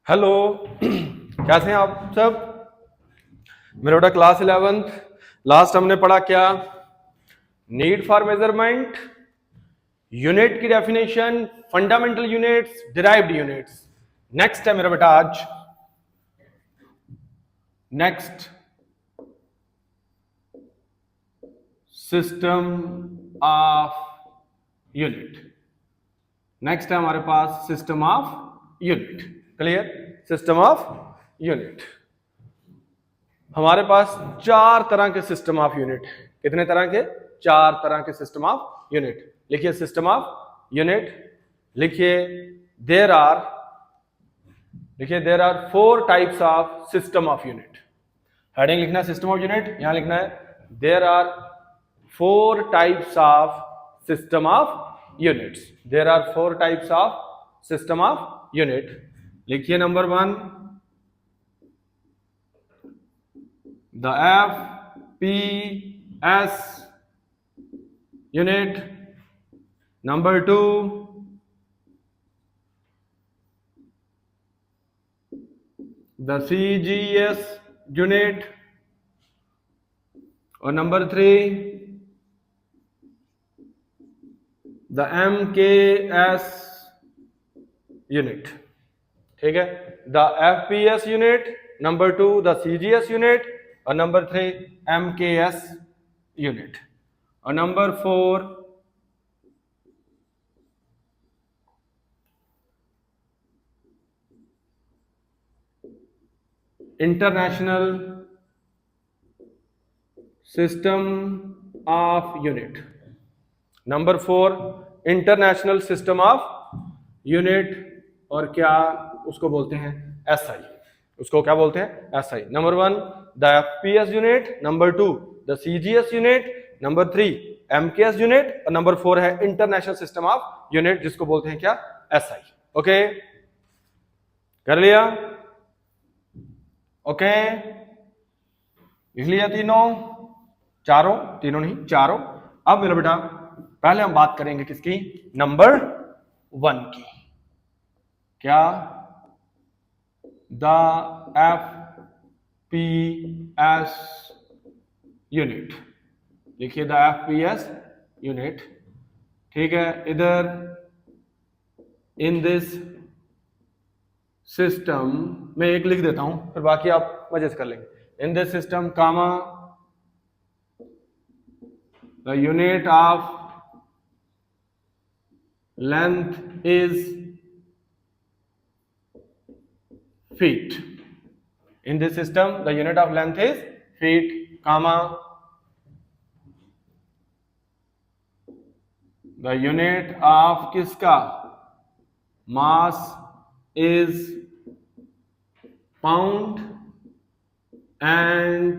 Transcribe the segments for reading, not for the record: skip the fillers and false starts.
Hello कैसे हैं आप सब। मेरा बेटा क्लास 11th लास्ट हमने पढ़ा क्या, नीड फॉर मेजरमेंट, यूनिट की definition, fundamental units, derived units. Next है मेरा बेटा आज next system of unit. Next है हमारे पास system of unit. Clear, system of unit. हमारे पास चार तरह के सिस्टम ऑफ यूनिट। कितने तरह के? चार तरह के सिस्टम ऑफ यूनिट। लिखिए सिस्टम ऑफ यूनिट। लिखिए there are four types of system of unit. Heading लिखना है सिस्टम ऑफ यूनिट, यहां लिखना है there are four types of system of units. There are four types of system of unit. लिखिए number 1 the FPS unit, number 2 the CGS unit, और number 3 the MKS unit। ठीक है, the FPS unit, number 2 the CGS unit, और number 3 MKS unit, और number 4 international system of unit. Number 4 international system of unit, और क्या उसको बोलते हैं? SI। उसको क्या बोलते हैं? SI। Number 1 the FPS unit, number 2 the CGS unit, number 3 MKS unit, और नंबर 4 है इंटरनेशनल सिस्टम ऑफ यूनिट, जिसको बोलते हैं क्या? SI। ओके, कर लिया? ओके, लिख लिया तीनों? चारों? तीनों नहीं, चारों। अब मेरा बेटा पहले हम बात करेंगे किसकी? नंबर 1 की। क्या? The FPS unit. लिखिए द FPS यूनिट। ठीक है, इधर इन दिस सिस्टम में एक लिख देता हूं, फिर बाकी आप मजे से कर लेंगे। In this system comma the unit of length is feet. In this system, the unit of length is feet, comma the unit of किसका? mass is pound, and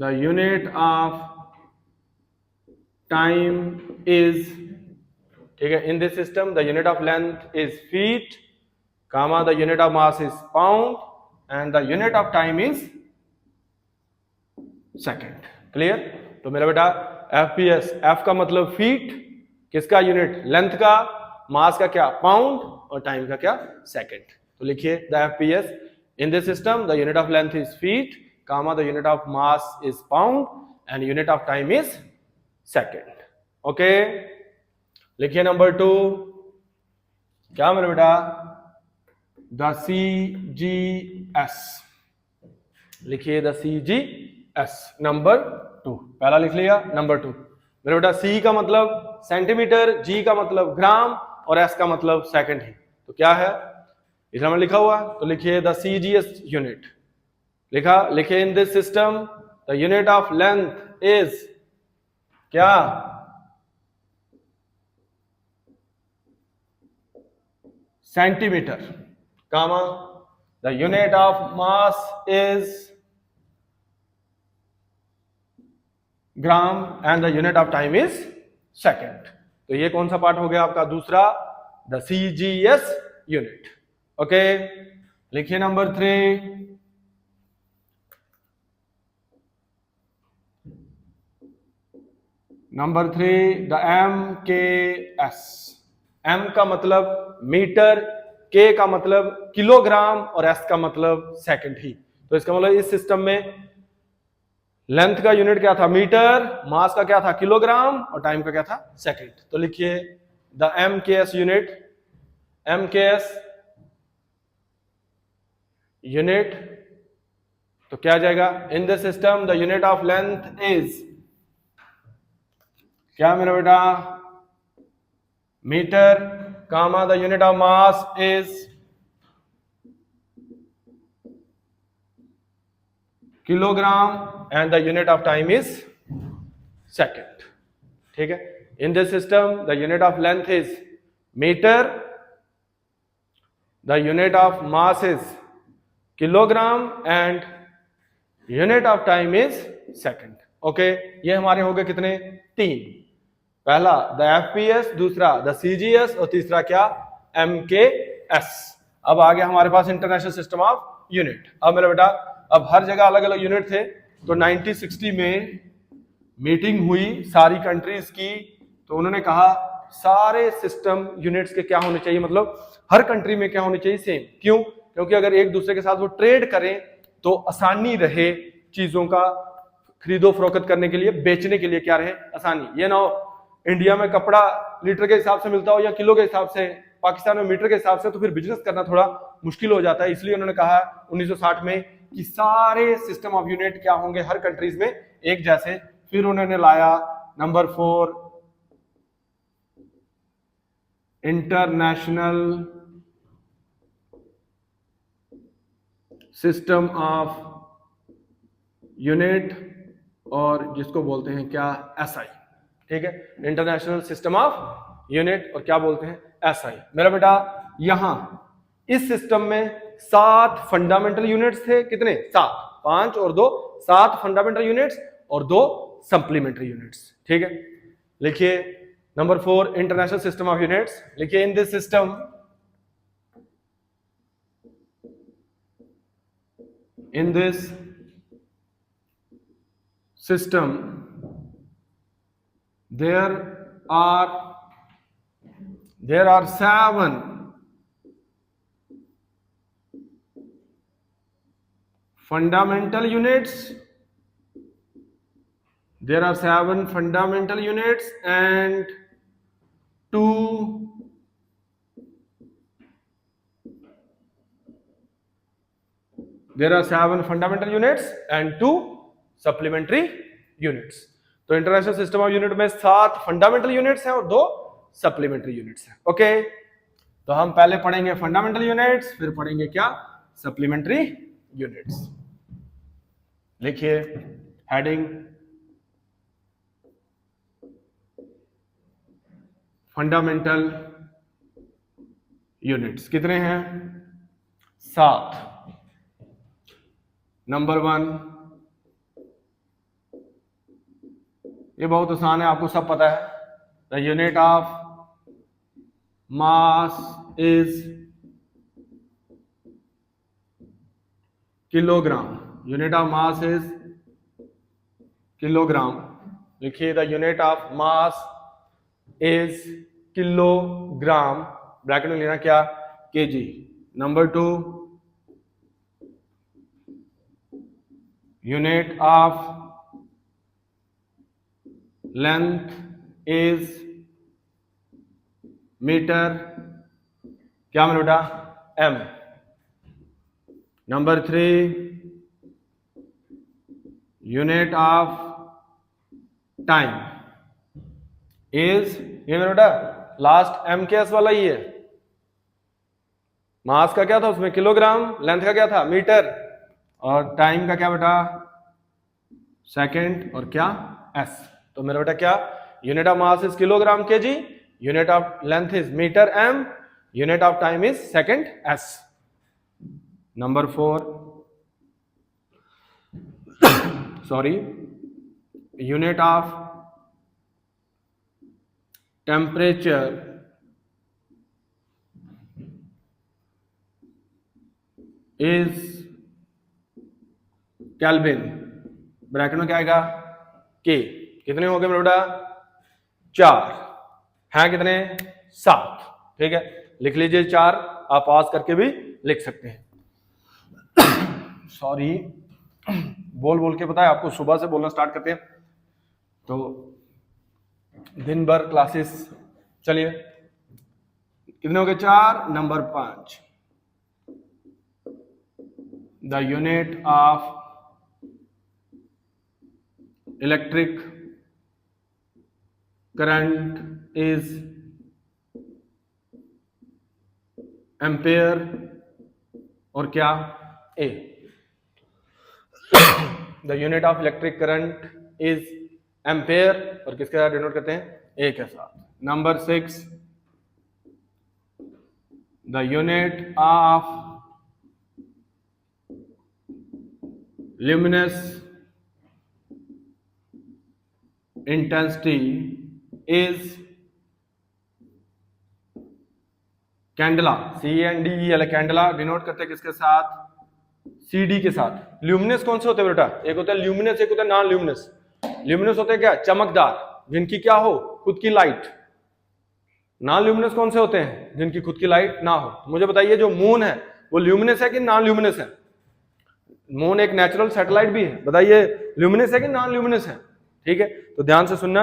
the unit of time is, ठीक है, in this system the unit of length is feet, comma the unit of mass is pound, and the unit of time is second। Clear? तो मेरा बेटा FPS, F का मतलब feet, किसका unit? Length का, मास का क्या? पाउंड, और टाइम का क्या? सेकंड। तो लिखिए the FPS in this system the unit of length is feet, comma the unit of mass is pound, and unit of time is second। Okay, लिखिए नंबर 2। क्या मेरा बेटा? The CGS। लिखिए द CGS नंबर 2। पहला लिख लिया, number 2। मेरे बेटा C का मतलब सेंटीमीटर, G का मतलब ग्राम, और S का मतलब सेकंड ही। तो क्या है इसमें में लिखा हुआ? तो लिखिए द CGS यूनिट। लिखा? लिखिए in this system the unit of length is क्या? Centimetre, comma the unit of mass is gram, and the unit of time is second। तो ये कौन सा पार्ट हो गया आपका? दूसरा, the CGS unit। ओके, लिखिए number 3 number 3 the MKS। M का मतलब मीटर, के का मतलब किलोग्राम और एस का मतलब सेकंड ही। तो इसका मतलब इस सिस्टम में लेंथ का यूनिट क्या था मीटर, मास का क्या था किलोग्राम और टाइम का क्या था सेकंड। तो लिखिए the MKS unit, MKS unit, तो क्या आ जाएगा in the system the unit of length is, क्या मेरा बेटा metre, comma the unit of mass is kilogram and the unit of time is second. ठीक है, in this system the unit of length is metre, the unit of mass is kilogram and unit of time is second. Okay, ये हमारे हो गए कितने तीन, पहला the FPS, दूसरा द CGS और तीसरा क्या MKS। अब आ गया हमारे पास इंटरनेशनल सिस्टम ऑफ यूनिट। अब मेरा बेटा अब हर जगह अलग अलग यूनिट थे, तो 1960 में मीटिंग हुई सारी कंट्रीज की, तो उन्होंने कहा सारे सिस्टम यूनिट्स के क्या होने चाहिए, मतलब हर कंट्री में क्या होने चाहिए सेम। क्यों? क्योंकि अगर एक दूसरे के साथ वो ट्रेड करें तो आसानी रहे, चीजों का खरीदो फरोख्त करने के लिए, बेचने के लिए क्या रहे आसानी। ये ना हो इंडिया में कपड़ा लीटर के हिसाब से मिलता हो या किलो के हिसाब से, पाकिस्तान में मीटर के हिसाब से, तो फिर बिजनेस करना थोड़ा मुश्किल हो जाता है। इसलिए उन्होंने कहा 1960 में कि सारे सिस्टम ऑफ यूनिट क्या होंगे हर कंट्रीज में एक जैसे। फिर उन्होंने लाया number 4 international system of unit, और जिसको बोलते हैं क्या SI। ठीक है, इंटरनेशनल सिस्टम ऑफ यूनिट, और क्या बोलते हैं SI। मेरा बेटा यहां इस सिस्टम में 7 फंडामेंटल यूनिट्स थे, कितने 7, 5 और 2, 7 फंडामेंटल यूनिट्स और 2 सप्लीमेंट्री यूनिट्स। ठीक है, लिखिए number 4 international system of units, लिखिए in this system, in this system there are 7 fundamental units, there are 7 fundamental units and 2 there are 7 fundamental units and 2 supplementary units। तो international system of unit में 7 fundamental units हैं और 2 supplementary units हैं। Okay, तो हम पहले पढ़ेंगे fundamental units, फिर पढ़ेंगे क्या सप्लीमेंट्री यूनिट्स। लिखिए हेडिंग फंडामेंटल यूनिट्स, कितने हैं 7। नंबर 1, ये बहुत आसान है, आपको सब पता है, the unit of mass is kilogram, unit of mass is kilogram. लिखिए the unit of mass is kilogram, bracket में लेना क्या KG. Number 2, unit of length is metre, क्या मेरा बेटा M। Number 3, unit of time is, ये मेरा बेटा लास्ट MKS वाला ही है, मास का क्या था उसमें किलोग्राम, लेंथ का क्या था मीटर, और टाइम का क्या बेटा सेकंड, और क्या S। तो मेरा बेटा क्या unit of mass is kilogram KG, unit of length is metre M, unit of time is second S। Number 4 sorry, unit of temperature is kelvin, bracket में क्या आएगा के। कितने हो गए मेरा बेटा 4 हैं, कितने 7। ठीक है, लिख लीजिए 4 आप पॉज करके भी लिख सकते हैं। सॉरी, बोल बोल के पता है आपको, सुबह से बोलना स्टार्ट करते हैं तो दिन भर क्लासेस। चलिए कितने हो गए? 4। Number 5, the unit of electric current is ampere और क्या? A. The unit of electric current is ampere और किसके साथ डिनोट करते हैं? ए के साथ। Number 6, the unit of luminous intensity is candela, CNDEL, candela denote करते हैं किसके साथ? CD के साथ। ल्यूमिनस कौन से होते हैं बेटा? एक होता है ल्यूमिनस, एक होता है नॉन ल्यूमिनस। ल्यूमिनस होते हैं क्या? चमकदार, जिनकी क्या हो? खुद की लाइट। नॉन ल्यूमिनस कौन से होते हैं? जिनकी खुद की लाइट ना हो। तो मुझे बताइए जो मून है वो ल्यूमिनस है कि नॉन ल्यूमिनस है? मून एक नेचुरल सैटेलाइट भी है, बताइए ल्यूमिनस है कि नॉन ल्यूमिनस है? ठीक है, तो ध्यान से सुनना,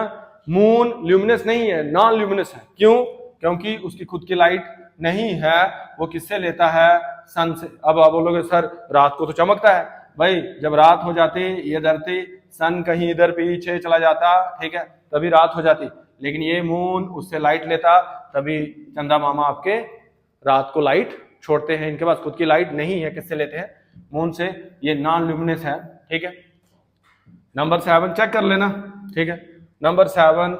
मून ल्यूमिनस नहीं है, नॉन ल्यूमिनस है। क्यों? क्योंकि उसकी खुद की लाइट नहीं है, वो किससे लेता है? सन से। अब आप बोलोगे सर रात को तो चमकता है। भाई जब रात हो जाती, ये धरती, सन कहीं इधर पीछे चला जाता, ठीक है, तभी रात हो जाती। लेकिन ये मून उससे लाइट लेता, तभी चंदा मामा आपके रात को लाइट छोड़ते हैं। इनके पास खुद की लाइट नहीं है, किससे लेते हैं? मून से। ये नॉन ल्यूमिनस है, ठीक है। नंबर 7 चेक कर लेना, ठीक है। Number 7,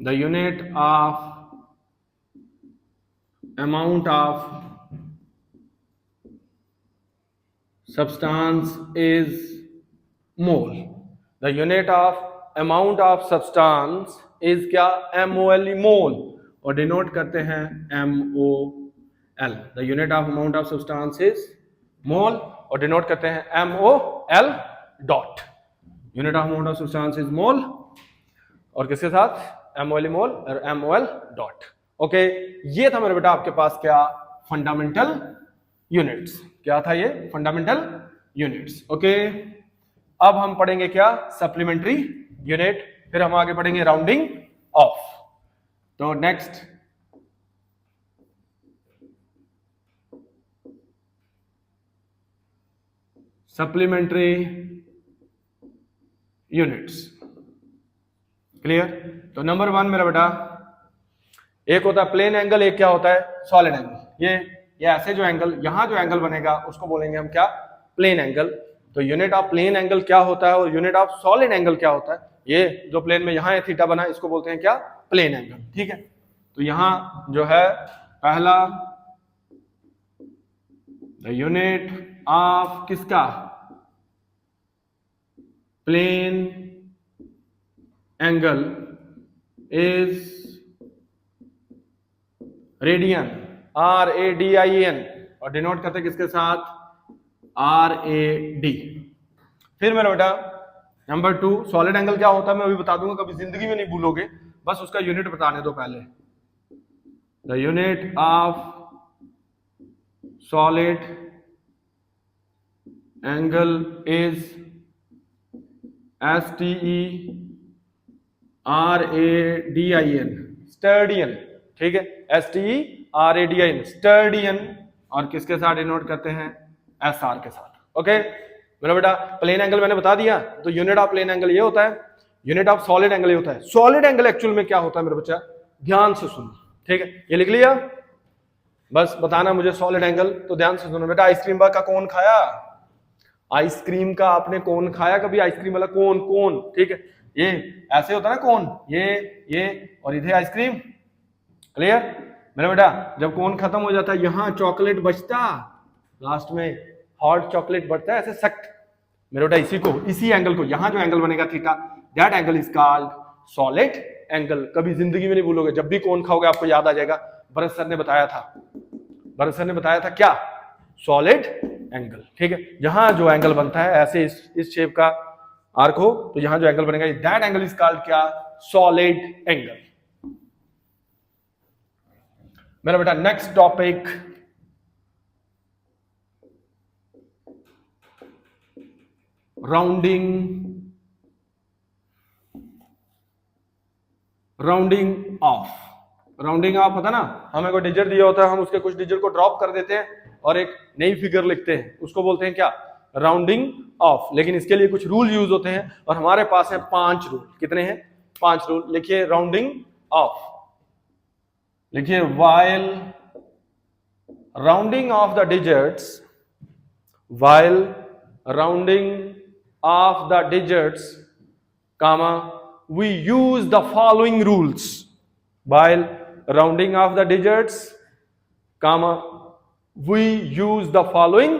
the unit of amount of substance is mole. The unit of amount of substance is क्या? MOL, मोल, और डिनोट करते हैं MOL। The unit of amount of substance is mole और डिनोट करते हैं MOL dot. Unit of amount of substance is mole और किसके साथ? MOL मोल और MOL डॉट। ओके, ये था मेरे बेटा आपके पास क्या? Fundamental units. क्या था ये? Fundamental units. ओके, अब हम पढ़ेंगे क्या? सप्लीमेंट्री यूनिट, फिर हम आगे पढ़ेंगे राउंडिंग ऑफ। तो नेक्स्ट सप्लीमेंट्री यूनिट्स। क्लियर? तो नंबर 1 मेरा बेटा, एक होता है प्लेन एंगल, एक क्या होता है? Solid angle. ये ऐसे जो एंगल, यहां जो एंगल बनेगा उसको बोलेंगे हम क्या? Plane angle. तो यूनिट ऑफ प्लेन एंगल क्या होता है और यूनिट ऑफ सॉलिड एंगल क्या होता है? ये जो प्लेन में यहां थीटा बना, इसको बोलते हैं क्या? Plane angle. ठीक है, तो यहां जो है पहला, द यूनिट ऑफ किसका? Plane angle is radian, RADIAN, और डिनोट करते किसके साथ? RAD। फिर मेरा बेटा नंबर 2, सॉलिड एंगल क्या होता है मैं अभी बता दूंगा, कभी जिंदगी में नहीं भूलोगे, बस उसका यूनिट बताने दो पहले। The unit of solid angle is STERADIAN, स्टर्डियन। ठीक है, STERADIAN, स्टर्डियन, और किसके साथ डिनोट करते हैं? SR के साथ। ओके मेरा बेटा, प्लेन एंगल मैंने बता दिया, तो यूनिट ऑफ प्लेन एंगल ये होता है, यूनिट ऑफ सॉलिड एंगल ये होता है। सॉलिड एंगल एक्चुअल में क्या होता है मेरे बच्चा? ध्यान से सुनो, ठीक है, ये लिख लिया, बस बताना मुझे सॉलिड एंगल। तो ध्यान से सुनो बेटा, आइसक्रीम का कोन खाया? आइसक्रीम का आपने कोन खाया कभी? आइसक्रीम वाला कोन, कोन, ठीक है, ये ऐसे होता है ना कोन, ये और इधर आइसक्रीम। क्लियर मेरा बेटा? जब कोन खत्म हो जाता है, यहां चॉकलेट बचता, लास्ट में हॉट चॉकलेट बढ़ता है ऐसे सख्त। मेरे बेटा इसी को, इसी एंगल को, यहां जो एंगल बनेगा theta, that angle is called solid angle. कभी जिंदगी में नहीं भूलोगे, जब भी कोन खाओगे आपको याद आ जाएगा, भरत सर ने बताया था, भरत सर ने बताया था क्या? Solid angle. ठीक है, जहां जो एंगल बनता है ऐसे इस शेप का आर्क हो, तो यहां जो एंगल बनेगा दैट एंगल इज कॉल्ड क्या? Solid angle. मेरा बेटा next topic rounding off. Rounding off होता ना, हमें कोई डिजिट दिया होता है, हम उसके कुछ डिजिट को ड्रॉप कर देते हैं और एक नई फिगर लिखते हैं, उसको बोलते हैं क्या, राउंडिंग ऑफ। लेकिन इसके लिए कुछ रूल यूज होते हैं और हमारे पास है 5 रूल। कितने हैं? 5 रूल। लिखिए राउंडिंग ऑफ। लिखिए while rounding off the digits, while rounding off the digits, comma, we use the following rules. While rounding off the digits, comma, we use the following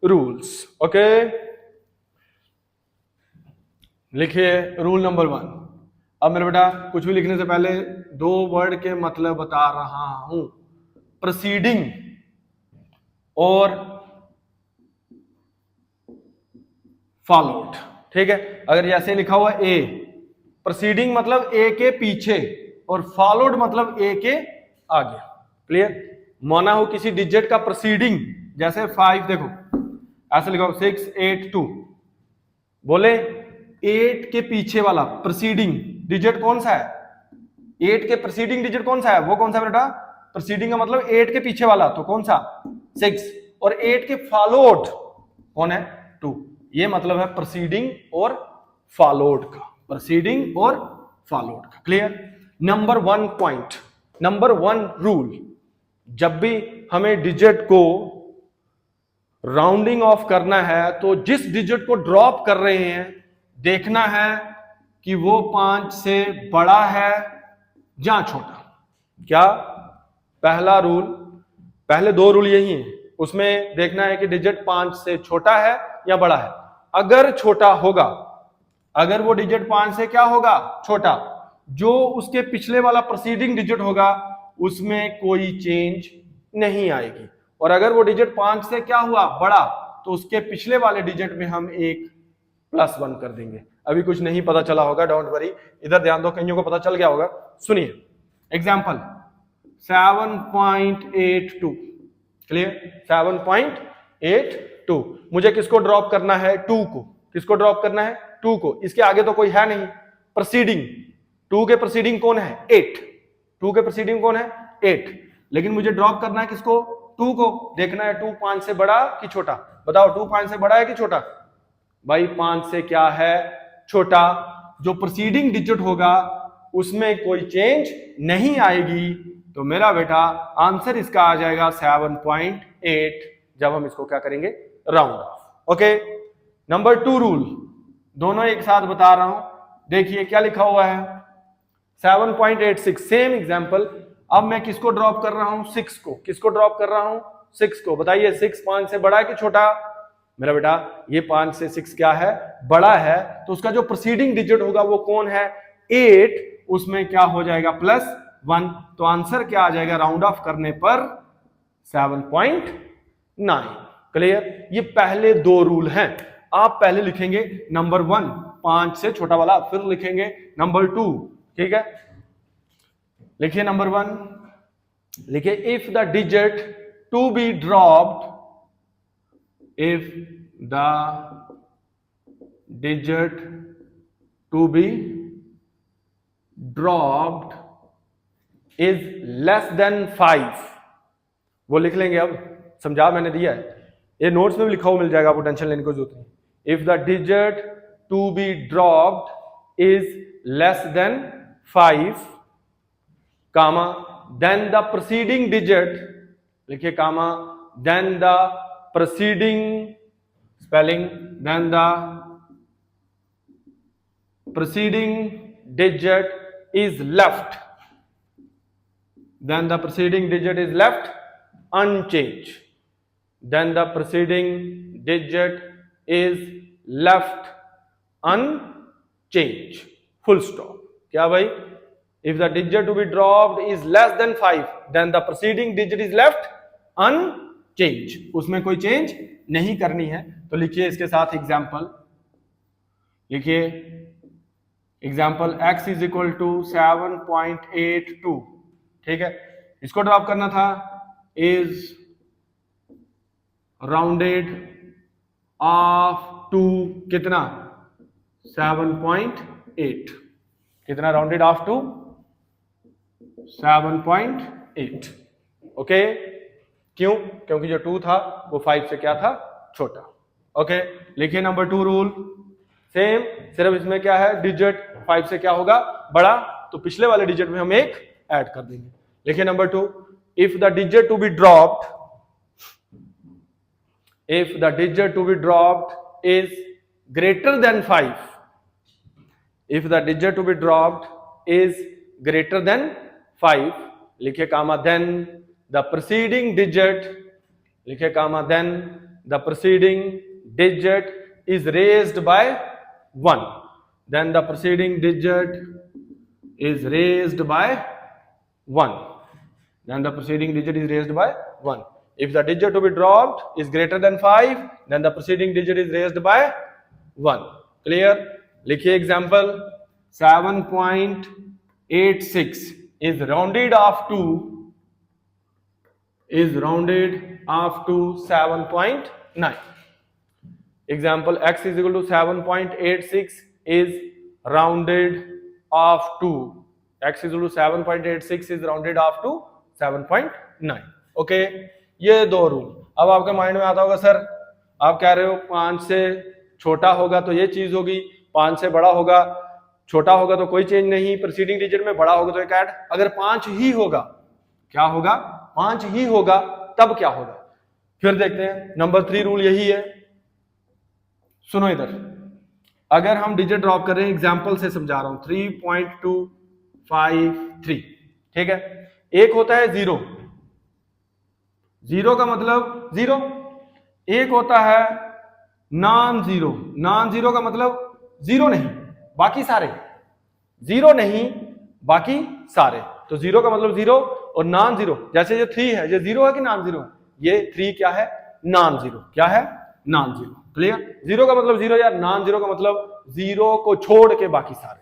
rules. Okay? लिखिए rule number 1। अब मेरे बेटा कुछ भी लिखने से पहले 2 वर्ड के मतलब बता रहा हूं, प्रोसीडिंग और फॉलोड। ठीक है, अगर जैसे लिखा हुआ ए, प्रोसीडिंग मतलब ए के पीछे और फॉलोड मतलब ए के आगे। क्लियर? माना हो किसी डिजिट का प्रोसीडिंग, जैसे 5 देखो ऐसे लिखा हो 6 8 2, बोले 8 के पीछे वाला प्रोसीडिंग डिजिट कौन सा है? 8 के प्रोसीडिंग डिजिट कौन सा है? वो कौन सा बेटा? प्रोसीडिंग का मतलब 8 के पीछे वाला, तो कौन सा? 6। और 8 के फॉलोड कौन है? 2। ये मतलब है प्रोसीडिंग और फॉलोड का, प्रोसीडिंग और फॉलोड का। Clear? Number 1 point, number 1 rule, जब भी हमें डिजिट को राउंडिंग ऑफ करना है तो जिस डिजिट को ड्रॉप कर रहे हैं देखना है कि वो 5 से बड़ा है या छोटा। क्या? पहला रूल, पहले 2 रूल यही हैं, उसमें देखना है कि डिजिट 5 से छोटा है या बड़ा है। अगर छोटा होगा, अगर वो डिजिट 5 से क्या होगा? छोटा, जो उसके पिछले वाला प्रोसीडिंग डिजिट होगा उसमें कोई चेंज नहीं आएगी। और अगर वो डिजिट 5 से क्या हुआ? बड़ा, तो उसके पिछले वाले डिजिट में हम एक +1 कर देंगे। अभी कुछ नहीं पता चला होगा, डोंट वरी, इधर ध्यान दो, कईयों को पता चल गया होगा। सुनिए एग्जाम्पल 7.82। क्लियर? 7.82। मुझे किसको ड्रॉप करना है? 2 को। किसको ड्रॉप करना है? 2 को। इसके आगे तो कोई है नहीं प्रोसीडिंग। 2 के प्रोसीडिंग कौन है? 8। 2 के प्रोसीडिंग कौन है? 8। लेकिन मुझे ड्रॉप करना है किसको? 2 को। देखना है 2 5 से बड़ा कि छोटा। बताओ 2 5 से बड़ा है कि छोटा? भाई 5 से क्या है? छोटा। जो प्रोसीडिंग डिजिट होगा उसमें कोई चेंज नहीं आएगी, तो मेरा बेटा आंसर इसका आ जाएगा 7.8 जब हम इसको क्या करेंगे? Round of. Okay, number 2 rule, दोनों एक साथ बता रहा हूं। देखिए क्या लिखा हुआ है, 7.86, सेम एग्जांपल। अब मैं किसको ड्रॉप कर रहा हूं? 6 को। किसको ड्रॉप कर रहा हूं? 6 को। बताइए 6 5 से बड़ा है कि छोटा? मेरा बेटा ये 5 से 6 क्या है? बड़ा है, तो उसका जो प्रोसीडिंग डिजिट होगा वो कौन है? 8। उसमें क्या हो जाएगा? +1। तो आंसर क्या आ जाएगा राउंड ऑफ करने पर? 7.9। क्लियर? ये पहले 2 रूल हैं। आप पहले लिखेंगे नंबर 1 5 से छोटा वाला, फिर लिखेंगे नंबर 2। ठीक है, लिखिए नंबर 1, लिखिए if the digit to be dropped, if the digit to be dropped is less than 5, वो लिख लेंगे। अब समझा मैंने दिया है, ये नोट्स में भी लिखा हुआ मिल जाएगा, आपको टेंशन लेने की जरूरत नहीं। If the digit to be dropped is less than 5, comma, then the proceeding digit, लिखिए comma, then the preceding spelling, then the preceding digit is left, then the preceding digit is left unchanged, then the preceding digit is left unchanged, full stop। क्या भाई? if the digit to be dropped is less than 5, then the preceding digit is left unchanged, change, उसमें कोई change नहीं करनी है। तो लिखिए इसके साथ एग्जाम्पल, लिखिए एग्जाम्पल x = 7.82। ठीक है, इसको ड्रॉप करना था, इज राउंडेड ऑफ टू कितना 7.8, कितना राउंडेड ऑफ टू 7.8। ओके, क्यों? क्योंकि जो 2 था वो 5 से क्या था, छोटा। ओके, लिखिए नंबर 2 रूल सेम, सिर्फ इसमें क्या है, डिजिट 5 से क्या होगा, बड़ा, तो पिछले वाले डिजिट में हम एक ऐड कर देंगे। लिखिए number 2, if the digit to be dropped, if the digit to be dropped is greater than 5, if the digit to be dropped is greater than 5, लिखे कामा then the preceding digit, लिखे कामा then the preceding digit is raised by 1, then the preceding digit is raised by 1, then the preceding digit is raised by 1. If the digit to be dropped is greater than 5, then the preceding digit is raised by 1. Clear? लिखिए example, 7.86 is rounded off to, is rounded off to 7.9. Example, x is equal to 7.86 is rounded off to, x is equal to 7.86 is rounded off to 7.9. Okay, ये 2 rule. अब आपके mind में आता होगा, sir आप कह रहे हो 5 से छोटा होगा तो ये चीज होगी, 5 से बड़ा होगा, छोटा होगा तो कोई चेंज नहीं, प्रीसीडिंग डिजिट में बड़ा होगा तो एक ऐड। अगर 5 ही होगा, क्या होगा, 5 ही होगा तब क्या होगा, फिर देखते हैं। नंबर 3 रूल यही है, सुनो इधर, अगर हम डिजिट ड्रॉप कर रहे हैं, एग्जाम्पल से समझा रहा हूं, 3.253, ठीक है, एक होता है 0, 0 का मतलब 0, एक होता है नॉन जीरो, नॉन जीरो का मतलब 0 नहीं बाकी सारे, 0 नहीं बाकी सारे, तो 0 का मतलब 0 और नॉन जीरो, जैसे ये 3 है, ये 0 है कि नॉन जीरो है, ये 3 क्या है, नॉन जीरो, क्या है, नॉन जीरो। क्लियर? 0 का मतलब 0 या नॉन जीरो का मतलब 0 को छोड़ के बाकी सारे।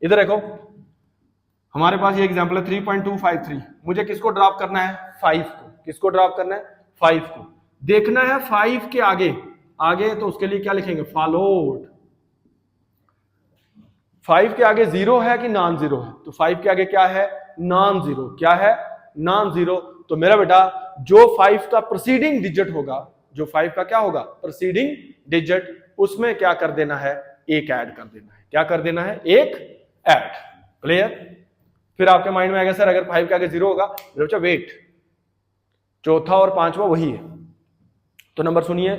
इधर देखो हमारे पास ये एग्जांपल है 3.253, मुझे किसको ड्रॉप करना है, 5 को। किसको ड्रॉप करना है, 5 को। देखना है 5 के आगे, आगे तो उसके लिए क्या लिखेंगे, फॉलोड। 5 के आगे 0 है कि नॉन जीरो है, तो 5 के आगे क्या है, नॉन जीरो। क्या है, नॉन जीरो। तो मेरा बेटा जो 5 का प्रीसीडिंग डिजिट होगा, जो 5 का क्या होगा, प्रीसीडिंग डिजिट, उसमें क्या कर देना है, एक ऐड कर देना है। क्या कर देना है, एक ऐड। क्लियर? फिर आपके माइंड में आएगा सर अगर 5 के आगे 0 होगा, बच्चा वेट, चौथा और पांचवा वही है। तो नंबर सुनिए,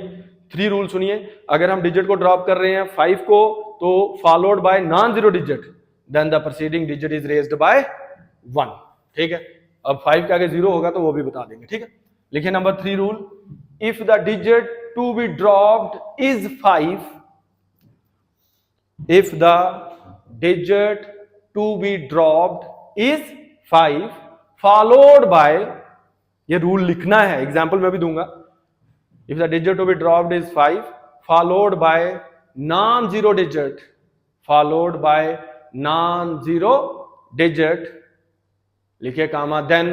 3 रूल सुनिए, अगर हम डिजिट को ड्रॉप कर रहे हैं 5 को, तो followed by non zero digit, then the preceding digit is raised by 1। ठीक है, अब 5 के आगे 0 होगा तो वो भी बता देंगे। ठीक है, लिखिए number 3 rule, if the digit to be dropped is 5, if the digit to be dropped is 5 followed by, ये रूल लिखना है, एग्जाम्पल मैं भी दूंगा। if the digit to be dropped is 5 followed by non-zero digit, followed by non-zero digit, लिखिए कामा then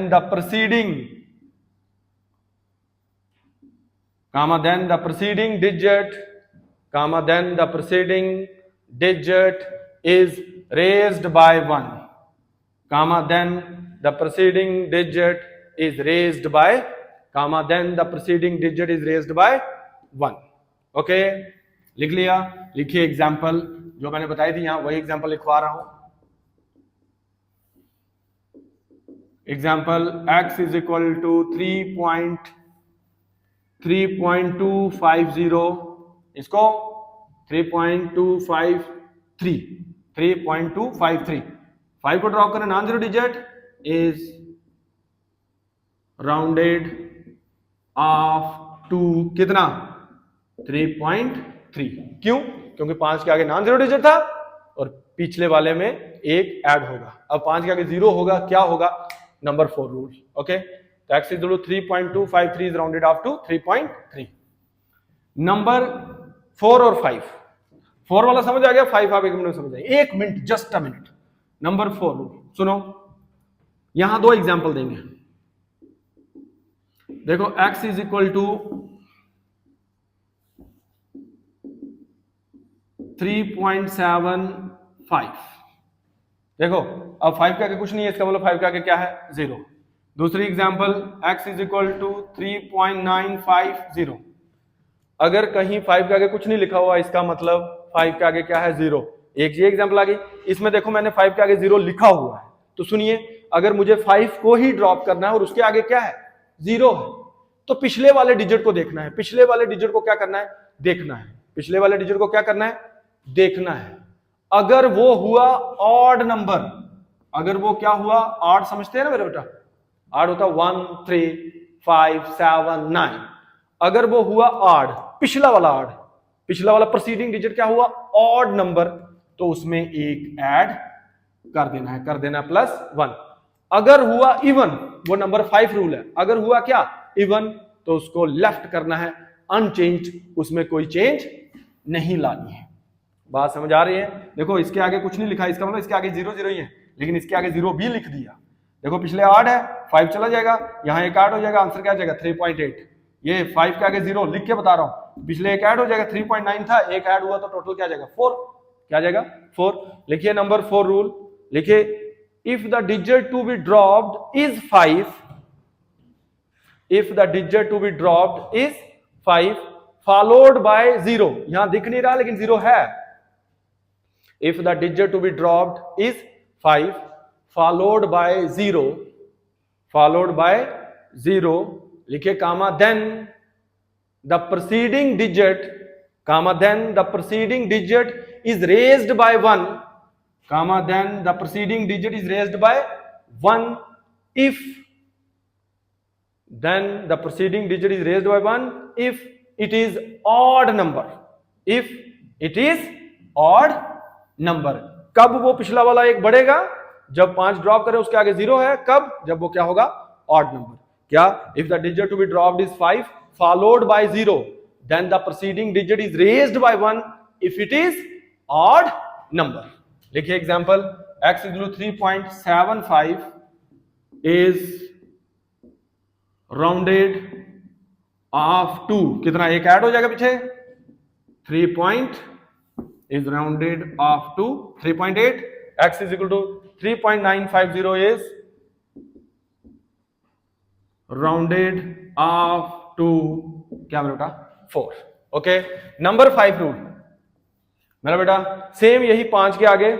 the preceding, comma then the preceding digit, comma then the preceding digit is raised by 1, comma then the preceding digit is raised by, comma then the preceding digit is raised by 1। Okay, लिख लिया? लिखिए example जो मैंने बताई थी, यहां वही example लिखवा रहा हूं। Example x is equal to 3.250, इसको 3.253, 5 को ड्रॉप करना, non zero digit is rounded off to कितना, 3.3। क्यों? क्योंकि 5 के आगे नॉन जीरो डिजिट था और पिछले वाले में एक ऐड होगा। अब 5 के आगे 0 होगा, क्या होगा, नंबर 4 रूल। ओके, तो x is 3.253 is rounded off to 3.3। Number 4 और 5, 4 वाला समझ आ गया, 5 आप 1 मिनट में समझ आएंगे, 1 minute, just a minute. Number 4 rule सुनो, यहां दो एग्जाम्पल देंगे। देखो x इज इक्वल टू 3.75। देखो अब 5 के आगे कुछ नहीं है, इसका मतलब 5 के आगे क्या है, 0। दूसरी example x is equal to 3.950। अगर कहीं 5 के आगे कुछ नहीं लिखा हुआ, इसका मतलब 5 के आगे क्या है, 0। एक ये एग्जांपल आ गई। इसमें देखो मैंने 5 के आगे 0 लिखा हुआ है, तो सुनिए अगर मुझे 5 को ही ड्रॉप करना है और उसके आगे क्या है, 0 है, तो पिछले वाले डिजिट को देखना है। पिछले वाले डिजिट को क्या करना है, देखना है। पिछले वाले डिजिट को क्या करना है, देखना है। अगर वो हुआ ऑड नंबर, अगर वो क्या हुआ, ऑड समझते हैं ना मेरे बेटा, ऑड होता 1 3 5 7 9। अगर वो हुआ ऑड, पिछला वाला ऑड, पिछला वाला प्रीसीडिंग डिजिट क्या हुआ, ऑड नंबर, तो उसमें एक ऐड कर देना है, कर देना +1। अगर हुआ इवन, वो नंबर 5 रूल है, अगर हुआ क्या इवन, तो उसको लेफ्ट करना है अनचेंज्ड, उसमें कोई चेंज नहीं लानी है। बात समझ आ रही है? देखो इसके आगे कुछ नहीं लिखा, इसका मतलब इसके आगे 0 0 ही है, लेकिन इसके आगे 0 भी लिख दिया। देखो पिछले 8 है, 5 चला जाएगा, यहां एक ऐड हो जाएगा, आंसर क्या आ जाएगा 3.8। ये 5 के आगे 0 लिख के बता रहा हूं, पिछले एक ऐड हो जाएगा, 3.9 था, एक ऐड हुआ तो टोटल क्या आ जाएगा 4। क्या आ जाएगा 4। लिखिए नंबर 4 रूल, लिखिए if the digit to be dropped is 5, if the digit to be dropped is 5 followed by 0। यहां दिख नहीं रहा लेकिन 0 है। If the digit to be dropped is 5 followed by 0, followed by 0, लिखे comma then the preceding digit, comma then the preceding digit is raised by 1, comma then the preceding digit is raised by 1 if, then the preceding digit is raised by 1 if it is odd number, if it is odd number. कब वो पिछला वाला एक बढ़ेगा, जब 5 drop करे उसके आगे 0 है, कब, जब वो क्या होगा, ऑड नंबर। क्या, if the digit to be dropped is 5 followed by 0, then the preceding digit is raised by 1 if it is odd number. लिखिए example x equal to 3.75 is rounded off 2, कितना, एक ऐड हो जाएगा पीछे, 3 is rounded off to 3.8. X is equal to 3.950 is rounded off to क्या मेरा बेटा 4। Okay, number 5 rule मेरा बेटा सेम यही 5 के आगे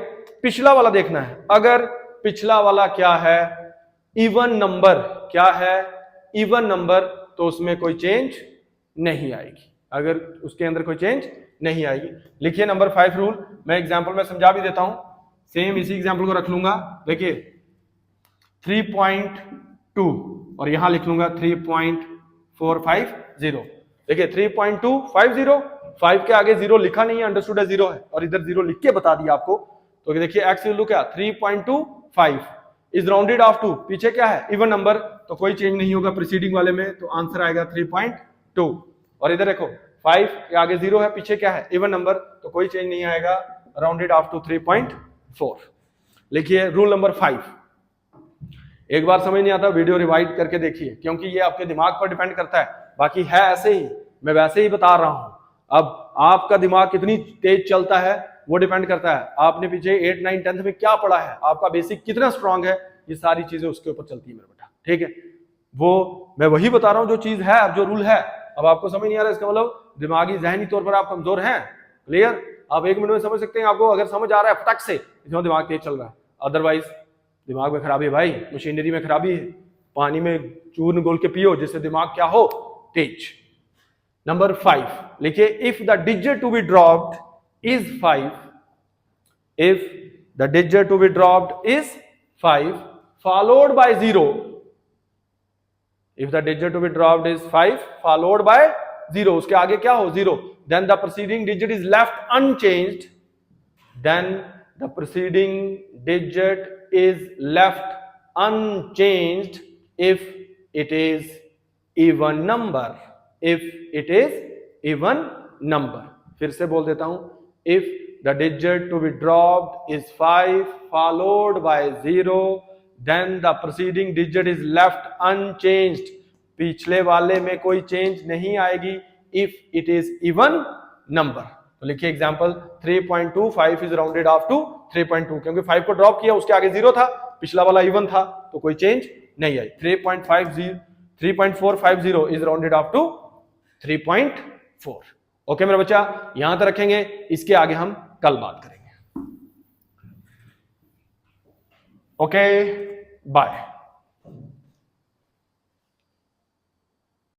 पिछला वाला देखना है। अगर पिछला वाला क्या है, इवन नंबर, क्या है, इवन नंबर, तो उसमें कोई चेंज नहीं आएगी। अगर उसके अंदर कोई चेंज नहीं आएगी। लिखिए नंबर 5 रूल, मैं एग्जांपल में समझा भी देता हूं, सेम इसी एग्जांपल को रख लूंगा। देखिए 3.2 और यहां लिख लूंगा 3.450। देखिए 3.250, 5 के आगे 0 लिखा नहीं है, अंडरस्टूड है 0 है, और इधर 0 लिख के बता दिया आपको। तो देखिए x वैल्यू क्या 3.25 इज राउंडेड ऑफ 2, पीछे क्या है, इवन नंबर, तो कोई चेंज नहीं होगा प्रीसीडिंग वाले में, तो आंसर आएगा 3.2। और इधर देखो 5 के आगे 0 है, पीछे क्या है, इवन नंबर, तो कोई चेंज नहीं आएगा, राउंडेड ऑफ टू 3.4। लिखिए रूल नंबर 5। एक बार समझ नहीं आता वीडियो रिवाइड करके देखिए, क्योंकि ये आपके दिमाग पर डिपेंड करता है, बाकी है ऐसे ही, मैं वैसे ही बता रहा हूं। अब आपका दिमाग कितनी तेज चलता है वो डिपेंड करता है, आपने पीछे 8 9 10th में क्या पढ़ा है, आपका बेसिक कितना स्ट्रांग है, ये सारी चीजें उसके ऊपर चलती है मेरा बेटा। ठीक है, वो मैं वही बता रहा हूं जो चीज है, जो रूल है। अब आपको समझ नहीं आ रहा, इसका मतलब दिमागी जहनी तौर पर आप कमजोर हैं। क्लियर, आप 1 मिनट में समझ सकते हैं। आपको अगर समझ आ रहा है फटक से, इसमें दिमाग तेज चल रहा है, अदरवाइज दिमाग में खराबी है भाई, मशीनरी में खराबी है। पानी में चूर्ण घोल के पियो जिससे दिमाग क्या हो, तेज। नंबर 5 लिखिए, if the digit to be dropped is 5, if the digit to be dropped is 5 followed by 0, if the digit to be dropped is 5 followed by 0, उसके आगे क्या हो, 0, then the preceding digit is left unchanged, then the preceding digit is left unchanged if it is even number, if it is even number। फिर से बोल देता हूं, if the digit to be dropped is 5 followed by 0, then the proceeding digit is left unchanged, पिछले वाले में कोई change नहीं आएगी if it is even number. तो लिखिए example 3.25 is rounded off to 3.2, क्योंकि 5 को ड्रॉप किया उसके आगे 0 था, पिछला वाला इवन था तो कोई चेंज नहीं आई। 3.450 is rounded off to 3.4। Okay मेरा बच्चा, यहां तक रखेंगे, इसके आगे हम कल बात करेंगे। Okay bye.